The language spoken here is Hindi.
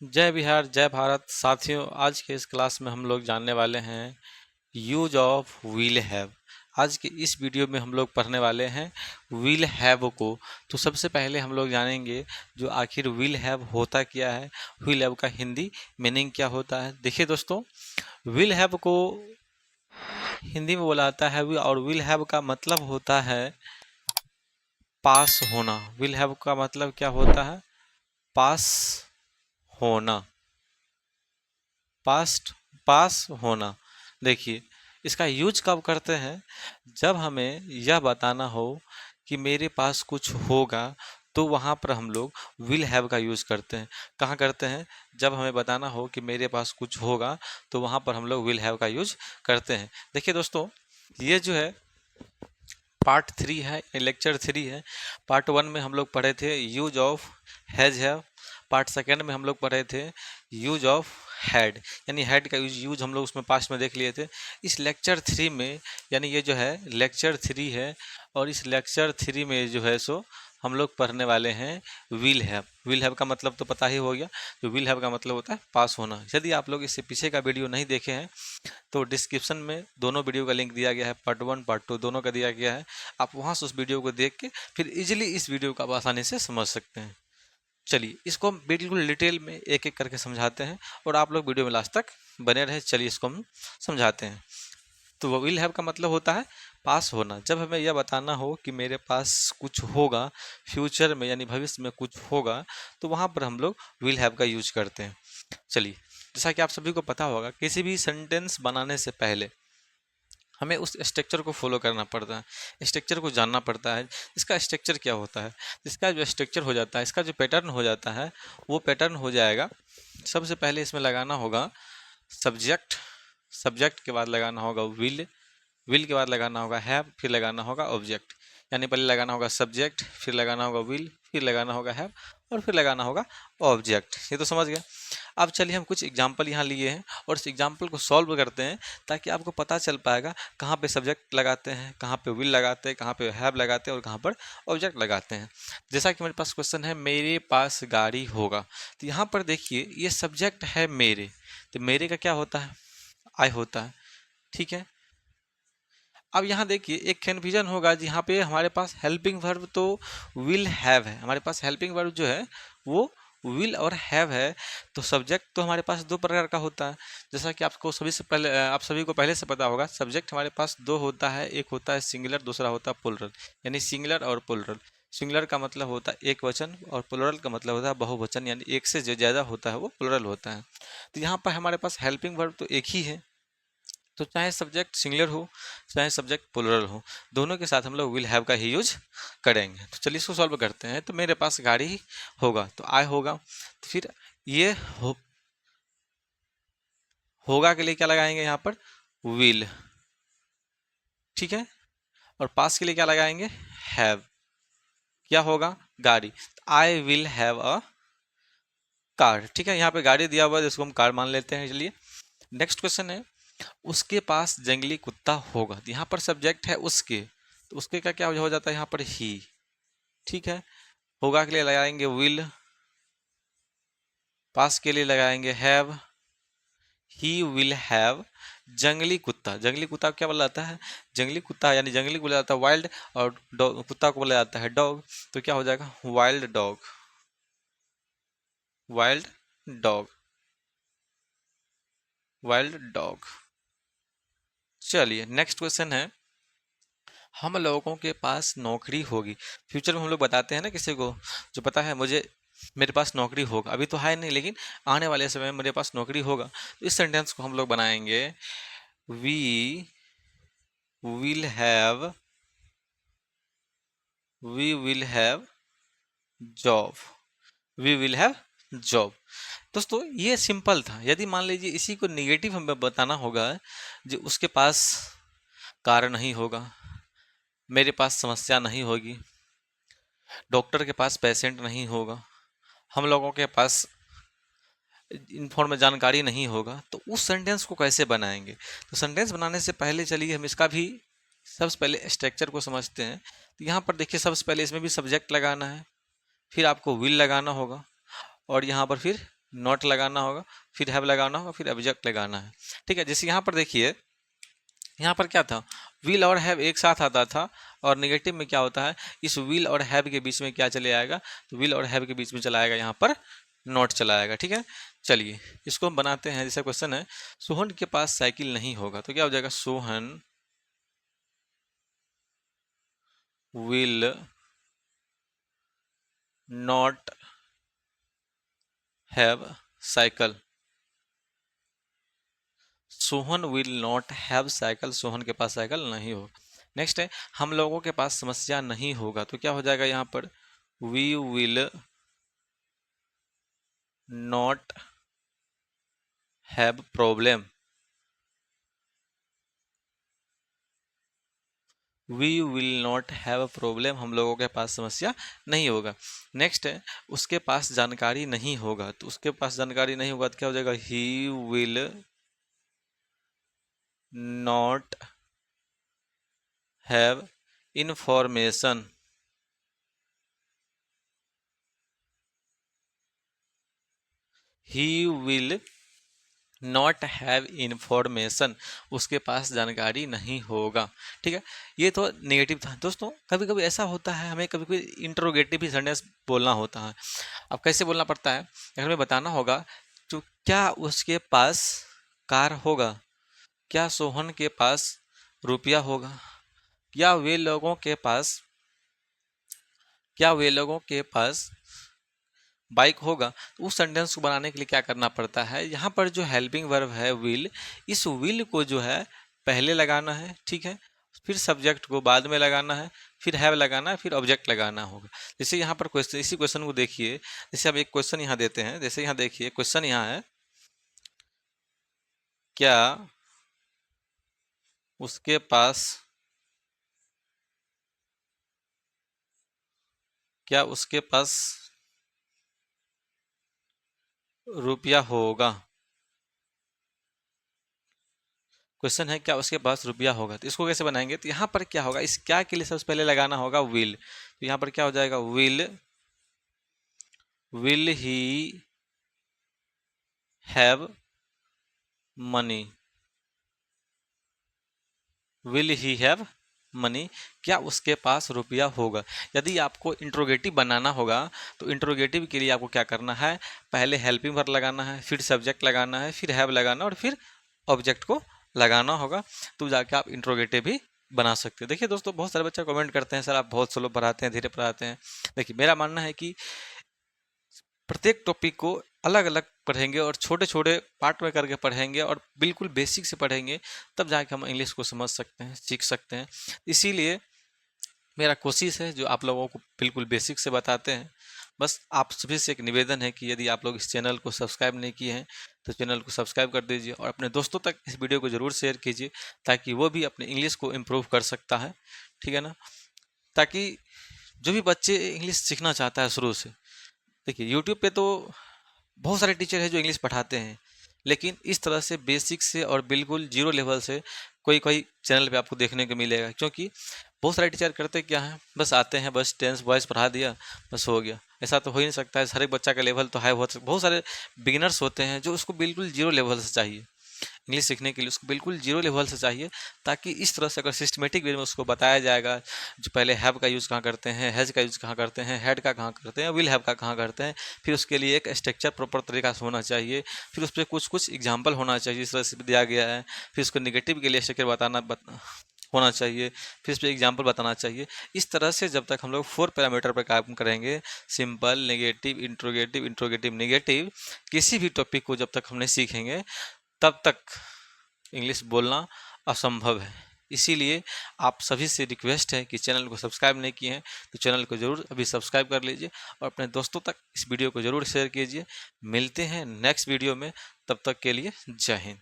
जय बिहार जय भारत साथियों, आज के इस क्लास में हम लोग जानने वाले हैं यूज ऑफ विल हैव। आज के इस वीडियो में हम लोग पढ़ने वाले हैं विल हैव को। तो सबसे पहले हम लोग जानेंगे जो आखिर विल हैव होता क्या है, विल हैव का हिंदी मीनिंग क्या होता है। देखिए दोस्तों, विल हैव को हिंदी में बोला जाता है और विल हैव का मतलब होता है पास होना। विल हैव का मतलब क्या होता है? पास होना, पास्ट पास होना। देखिए, इसका यूज कब करते हैं? जब हमें यह बताना हो कि मेरे पास कुछ होगा, तो वहाँ पर हम लोग विल हैव का यूज करते हैं। कहाँ करते हैं? जब हमें बताना हो कि मेरे पास कुछ होगा, तो वहाँ पर हम लोग विल हैव का यूज करते हैं। देखिए दोस्तों, ये जो है पार्ट 3 है, लेक्चर 3 है। पार्ट 1 में हम लोग पढ़े थे use of has have. Part second में हम लोग पढ़े थे यूज ऑफ हैड, यानी हैड का यूज हम लोग उसमें पास्ट में देख लिए थे। इस लेक्चर 3 में, यानी ये जो है लेक्चर 3 है, और इस लेक्चर 3 में जो है सो हम लोग पढ़ने वाले हैं विल हैव। विल हैव का मतलब तो पता ही हो गया। जो विल हैव का मतलब होता है पास होना। यदि आप लोग इससे पीछे का वीडियो नहीं देखे हैं, तो डिस्क्रिप्शन में दोनों वीडियो का लिंक दिया गया है, पार्ट 1 पार्ट 2 दोनों का दिया गया है। आप वहां से उस वीडियो को देख के फिर इजीली इस वीडियो को आप आसानी से समझ सकते हैं। चलिए, इसको हम बिल्कुल डिटेल में एक एक करके समझाते हैं, और आप लोग वीडियो में लास्ट तक बने रहे। चलिए, इसको हम समझाते हैं। तो वो विल हैव का मतलब होता है पास होना। जब हमें यह बताना हो कि मेरे पास कुछ होगा फ्यूचर में, यानी भविष्य में कुछ होगा, तो वहाँ पर हम लोग विल हैव का यूज करते हैं। चलिए, जैसा कि आप सभी को पता होगा, किसी भी सेंटेंस बनाने से पहले हमें उस स्ट्रक्चर को फॉलो करना पड़ता है, स्ट्रक्चर को जानना पड़ता है। इसका स्ट्रक्चर क्या होता है? इसका जो स्ट्रक्चर हो जाता है, इसका जो पैटर्न हो जाता है, वो पैटर्न हो जाएगा। सबसे पहले इसमें लगाना होगा सब्जेक्ट, सब्जेक्ट के बाद लगाना होगा विल, विल के बाद लगाना होगा हैव, फिर लगाना होगा ऑब्जेक्ट। यानी पहले लगाना होगा सब्जेक्ट, फिर लगाना होगा विल, फिर लगाना होगा हैव, और फिर लगाना होगा ऑब्जेक्ट। ये तो समझ गए। अब चलिए, हम कुछ एग्जाम्पल यहाँ लिए हैं और इस एग्जाम्पल को सॉल्व करते हैं, ताकि आपको पता चल पाएगा कहाँ पे सब्जेक्ट लगाते हैं, कहाँ पे विल लगाते हैं, कहाँ पे हैव लगाते हैं और कहाँ पर ऑब्जेक्ट लगाते हैं। जैसा कि मेरे पास क्वेश्चन है, मेरे पास गाड़ी होगा। तो यहाँ पर देखिए, ये सब्जेक्ट है मेरे, तो मेरे का क्या होता है? आई होता है। ठीक है। अब यहाँ देखिए, एक कन्फ्यूजन होगा यहाँ पे। हमारे पास हेल्पिंग वर्ब तो विल हैव है, हमारे पास हेल्पिंग वर्ब जो है वो विल और हैव है। तो सब्जेक्ट तो हमारे पास दो प्रकार का होता है। जैसा कि आपको सभी से पहले, आप सभी को पहले से पता होगा, सब्जेक्ट हमारे पास दो होता है। एक होता है सिंगुलर, दूसरा होता है प्लुरल। यानी सिंगुलर और प्लुरल। सिंगुलर का मतलब होता है एक वचन, और प्लुरल का मतलब होता है बहुवचन, यानी एक से जो ज़्यादा होता है वो प्लुरल होता है। तो यहाँ पर हमारे पास हेल्पिंग वर्ब तो एक ही है। तो चाहे सब्जेक्ट सिंगुलर हो, चाहे सब्जेक्ट प्लुरल हो, दोनों के साथ हम लोग विल हैव का ही यूज करेंगे। तो चलिए, इसको सॉल्व करते हैं। तो मेरे पास गाड़ी होगा, तो आई होगा। तो फिर ये होगा के लिए क्या लगाएंगे यहाँ पर? विल। ठीक है। और पास के लिए क्या लगाएंगे? हैव। क्या होगा? गाड़ी। I will have a car. ठीक है, यहाँ पे गाड़ी दिया हुआ है, जिसको हम कार मान लेते हैं। चलिए, नेक्स्ट क्वेश्चन है, उसके पास जंगली कुत्ता होगा। तो यहाँ पर सब्जेक्ट है उसके, तो उसके का क्या हो जाता है यहाँ पर? ही। ठीक है। होगा के लिए लगाएंगे विल, पास के लिए लगाएंगे हैव। ही विल हैव जंगली कुत्ता। जंगली कुत्ता को क्या बोला जाता है? जंगली कुत्ता, यानी जंगली को बोला जाता है वाइल्ड, और कुत्ता को बोला जाता है डॉग। तो क्या हो जाएगा? Wild dog. Wild dog. Wild dog. चलिए, नेक्स्ट क्वेश्चन है, हम लोगों के पास नौकरी होगी। फ्यूचर में हम लोग बताते हैं ना किसी को, जो पता है मुझे, मेरे पास नौकरी होगा। अभी तो है नहीं, लेकिन आने वाले समय में मेरे पास नौकरी होगा। तो इस सेंटेंस को हम लोग बनाएंगे, we will have, we will have job. We will have job. दोस्तों, ये सिंपल था। यदि मान लीजिए इसी को निगेटिव हमें बताना होगा, जो उसके पास कार नहीं होगा, मेरे पास समस्या नहीं होगी, डॉक्टर के पास पेशेंट नहीं होगा, हम लोगों के पास इन्फॉर्म में जानकारी नहीं होगा, तो उस सेंटेंस को कैसे बनाएंगे? तो सेंटेंस बनाने से पहले चलिए हम इसका भी सबसे पहले स्ट्रक्चर को समझते हैं। तो यहाँ पर देखिए, सबसे पहले इसमें भी सब्जेक्ट लगाना है, फिर आपको विल लगाना होगा, और यहाँ पर फिर नॉट लगाना होगा, फिर हैव लगाना होगा, फिर ऑब्जेक्ट लगाना है। ठीक है, जैसे यहाँ पर देखिए, यहाँ पर क्या था, विल और हैव एक साथ आता था, और नेगेटिव में क्या होता है, इस विल और हैव के बीच में क्या चले आएगा, तो विल और हैव के बीच में चला आएगा यहाँ पर नॉट चला आएगा। ठीक है, चलिए इसको हम बनाते हैं। जैसा क्वेश्चन है, सोहन के पास साइकिल नहीं होगा, तो क्या हो जाएगा, Sohan will not have cycle. Sohan will not have cycle, Sohan के पास साइकिल नहीं हो। नेक्स्ट है, हम लोगों के पास समस्या नहीं होगा, तो क्या हो जाएगा यहाँ पर, we will not have problem. We will not have problem, हम लोगों के पास समस्या नहीं होगा। नेक्स्ट है, उसके पास जानकारी नहीं होगा, तो उसके पास जानकारी नहीं होगा तो क्या हो जाएगा, he will not have information. He will not have information, उसके पास जानकारी नहीं होगा। ठीक है, ये तो नेगेटिव था। दोस्तों कभी कभी ऐसा होता है, हमें कभी कभी इंट्रोगेटिव भी सेंटेंस बोलना होता है। अब कैसे बोलना पड़ता है, अगर हमें बताना होगा तो क्या उसके पास कार होगा, क्या सोहन के पास रुपया होगा, या वे लोगों के पास, क्या वे लोगों के पास बाइक होगा। तो उस सेंटेंस को बनाने के लिए क्या करना पड़ता है, यहाँ पर जो हेल्पिंग वर्ब है विल, इस विल को जो है पहले लगाना है। ठीक है, फिर सब्जेक्ट को बाद में लगाना है, फिर हैव लगाना है, फिर ऑब्जेक्ट लगाना होगा। जैसे यहाँ पर क्वेश्चन, इसी क्वेश्चन को देखिए, जैसे अब एक क्वेश्चन यहाँ देते हैं, जैसे यहाँ देखिए क्वेश्चन यहाँ है, क्या उसके पास, क्या उसके पास रुपया होगा। क्वेश्चन है क्या उसके पास रुपया होगा, तो इसको कैसे बनाएंगे, तो यहाँ पर क्या होगा, इस क्या के लिए सबसे पहले लगाना होगा विल, तो यहाँ पर क्या हो जाएगा, will he have money, will he have money, क्या उसके पास रुपया होगा। यदि आपको इंट्रोगेटिव बनाना होगा तो इंट्रोगेटिव के लिए आपको क्या करना है, पहले हेल्पिंग वर्ब लगाना है, फिर सब्जेक्ट लगाना है, फिर हैव लगाना और फिर ऑब्जेक्ट को लगाना होगा, तो जाके आप इंट्रोगेटिव भी बना सकते हैं। देखिए दोस्तों, बहुत सारे बच्चे कमेंट करते हैं, सर आप बहुत स्लो पढ़ाते हैं, धीरे पढ़ाते हैं। देखिए मेरा मानना है कि प्रत्येक टॉपिक को अलग अलग पढ़ेंगे और छोटे छोटे पार्ट में करके पढ़ेंगे और बिल्कुल बेसिक से पढ़ेंगे, तब जाके हम इंग्लिश को समझ सकते हैं, सीख सकते हैं। इसीलिए मेरा कोशिश है जो आप लोगों को बिल्कुल बेसिक से बताते हैं। बस आप सभी से एक निवेदन है कि यदि आप लोग इस चैनल को सब्सक्राइब नहीं किए हैं तो चैनल को सब्सक्राइब कर दीजिए और अपने दोस्तों तक इस वीडियो को ज़रूर शेयर कीजिए, ताकि वो भी अपने इंग्लिश को इम्प्रूव कर सकता है। ठीक है ना, ताकि जो भी बच्चे इंग्लिश सीखना चाहता है शुरू से, देखिए यूट्यूब पे तो बहुत सारे टीचर हैं जो इंग्लिश पढ़ाते हैं, लेकिन इस तरह से बेसिक से और बिल्कुल जीरो लेवल से कोई कोई चैनल पे आपको देखने को मिलेगा। क्योंकि बहुत सारे टीचर करते क्या हैं, बस आते हैं, बस टेंस वॉइस पढ़ा दिया, बस हो गया। ऐसा तो हो ही नहीं सकता है, हर एक बच्चा का लेवल तो हाई हो सकता है। बहुत सारे बिगिनर्स होते हैं जो उसको बिल्कुल जीरो लेवल से चाहिए, इंग्लिश सीखने के लिए उसको बिल्कुल जीरो लेवल से चाहिए, ताकि इस तरह से अगर सिस्टमेटिक वे में उसको बताया जाएगा, जो पहले हैव का यूज़ कहाँ करते हैं, हैज़ का यूज़ कहाँ करते हैं, हैड का कहाँ करते हैं, विल हैव का कहाँ करते हैं, फिर उसके लिए एक स्ट्रक्चर प्रॉपर तरीका से होना चाहिए, फिर उस पर कुछ कुछ एग्जाम्पल होना चाहिए, इस तरह से दिया गया है, फिर उसको निगेटिव के लिए स्ट्रक्चर होना चाहिए, फिर इस पर एग्जाम्पल बताना चाहिए। इस तरह से जब तक हम लोग 4 पैरामीटर पर काम करेंगे, simple, negative, interrogative, interrogative negative, किसी भी टॉपिक को जब तक हम नहीं सीखेंगे तब तक इंग्लिश बोलना असंभव है। इसीलिए आप सभी से रिक्वेस्ट है कि चैनल को सब्सक्राइब नहीं किए हैं तो चैनल को ज़रूर अभी सब्सक्राइब कर लीजिए और अपने दोस्तों तक इस वीडियो को ज़रूर शेयर कीजिए। मिलते हैं नेक्स्ट वीडियो में, तब तक के लिए जय हिंद।